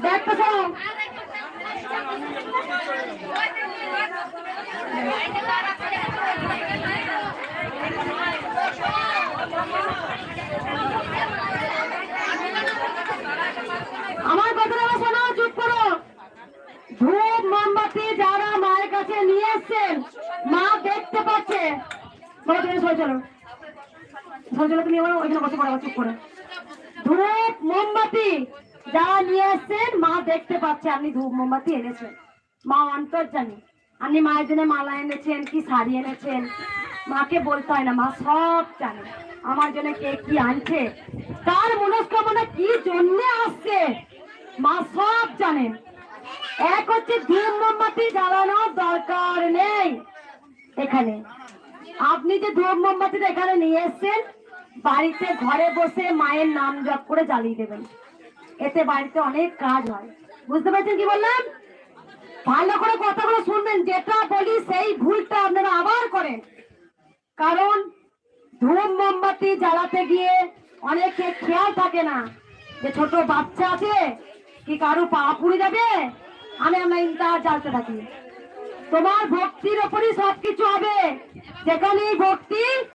দেখতে চাও আমার কথাটা শোনো, চুপ করো। ধূপ মোমবাতি যারা মায়ের কাছে নিয়ে এসছেন, মা দেখতে পাচ্ছে। বলো তুমি সরে চলো, সরে চলো, তুমি ওইখানে বসে পড়ো, চুপ করে। ধূপ মোমবাতি যারা নিয়ে এসছেন, মা দেখতে পাচ্ছে আপনি ধূপ মোমবাতি এনেছেন। মা অন্তর্জামী, আপনি মায়ের জন্য মালা এনেছেন কি শাড়ি এনেছেন, মাকে বলতে হয় না, মা সব জানে। আমার জন্য কে কি আনছে, তার মনস্কামনা কি জন্য আসছে, মা সব জানেন। এক হচ্ছে ধূপ মোমবাতি জ্বালানোর দরকার নেই এখানে। আপনি যে ধূপ মোমবাতিটা এখানে নিয়ে এসছেন, বাড়িতে ঘরে বসে মায়ের নাম জপ করে জ্বালিয়ে দেবেন। এতে বাড়িতে অনেক কাজ হয়। বুঝতে পারছেন কি বললাম? ভালো করে কথাগুলো শুনবেন, যেটা বলি সেই ভুলটা আপনারা আবার করেন। কারণ ধূপ মোমবাতি জ্বালাতে গিয়ে অনেকে খেয়াল থাকে না যে ছোট বাচ্চা আছে কি কারো পা পুড়ে যাবে, আমরা ইন্টার জ্বালতে থাকি। তোমার ভক্তির ওপরই সবকিছু হবে। যেখানে ভক্তি